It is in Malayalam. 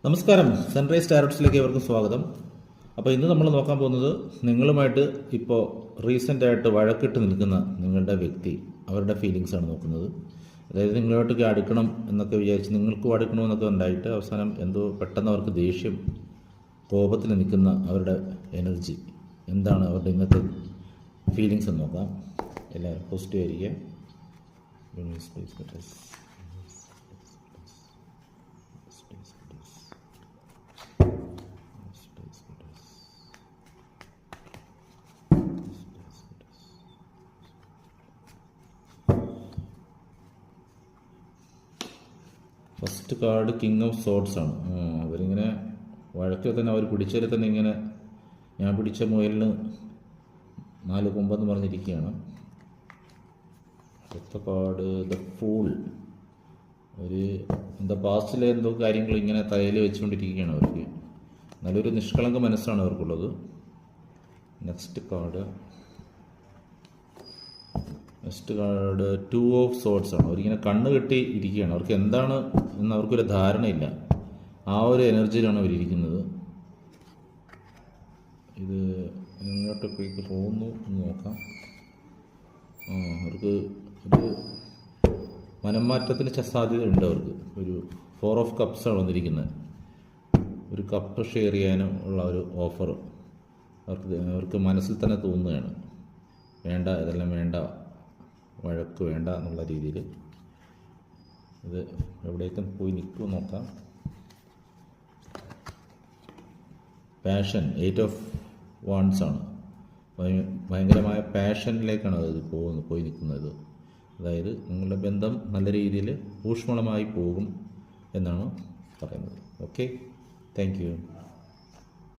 നമസ്കാരം, സൺറൈസ് ടാരോട്സിലേക്ക് ഏവർക്കും സ്വാഗതം. അപ്പോൾ ഇന്ന് നമ്മൾ നോക്കാൻ പോകുന്നത് നിങ്ങളുമായിട്ട് ഇപ്പോൾ റീസെൻ്റായിട്ട് വഴക്കിട്ട് നിൽക്കുന്ന നിങ്ങളുടെ വ്യക്തി, അവരുടെ ഫീലിങ്സ് ആണ് നോക്കുന്നത്. അതായത് നിങ്ങളുമായിട്ടൊക്കെ അടുക്കണം എന്നൊക്കെ വിചാരിച്ച് നിങ്ങൾക്കും അടുക്കണമെന്നൊക്കെ ഉണ്ടായിട്ട് അവസാനം എന്തോ പെട്ടെന്ന് അവർക്ക് ദേഷ്യം, കോപത്തിൽ നിൽക്കുന്ന അവരുടെ എനർജി എന്താണ്, അവരുടെ ഇന്നത്തെ ഫീലിങ്സ് എന്ന് നോക്കാം. എല്ലാവരും പോസിറ്റീവ് ആയിരിക്കുക. First card king of swords ആണ്. അവരിങ്ങനെ വഴക്കിൽ തന്നെ അവർ പിടിച്ചതിൽ തന്നെ ഇങ്ങനെ ഞാൻ പിടിച്ച മുയലിന് 4 കൊമ്പെന്ന് പറഞ്ഞിരിക്കുകയാണ്. അടുത്ത കാർഡ് ദ ഫൂൾ. ഒരു എന്താ പാസ്റ്റിലെ എന്തോ കാര്യങ്ങൾ ഇങ്ങനെ തലയിൽ വെച്ചുകൊണ്ടിരിക്കുകയാണ് അവർക്ക്. നല്ലൊരു നിഷ്കളങ്ക മനസ്സാണ് അവർക്കുള്ളത്. നെക്സ്റ്റ് കാർഡ് 2 ഓഫ് സോർഡ്സ് ആണ്. അവരിങ്ങനെ കണ്ണ് കെട്ടി ഇരിക്കുകയാണ്. അവർക്ക് എന്താണ് എന്ന് അവർക്കൊരു ധാരണയില്ല. ആ ഒരു എനർജിയിലാണ് അവരിയ്ക്കുന്നത്. ഇത് എങ്ങോട്ടൊക്കെ പോകുന്നു എന്ന് നോക്കാം. അവർക്ക് ഒരു മനംമാറ്റത്തിന് സാധ്യതയുണ്ട്. അവർക്ക് ഒരു 4 ഓഫ് കപ്സ് ആണ് വന്നിരിക്കുന്നത്. ഒരു കപ്പ് ഷെയർ ചെയ്യാനും ഉള്ള ഒരു ഓഫർ അവർക്ക് മനസ്സിൽ തന്നെ തോന്നുകയാണ്. വേണ്ട, ഇതെല്ലാം വേണ്ട, വഴക്ക് വേണ്ട എന്നുള്ള രീതിയിൽ ഇത് എവിടേക്കും പോയി നിൽക്കും നോക്കാം. പാഷൻ 8 ഓഫ് വാൺസ് ആണ്. ഭയങ്കരമായ പാഷനിലേക്കാണ് അത് പോയി നിൽക്കുന്നത്. അതായത് നിങ്ങളുടെ ബന്ധം നല്ല രീതിയിൽ ഊഷ്മളമായി പോകും എന്നാണ് പറയുന്നത്. Okay, thank you.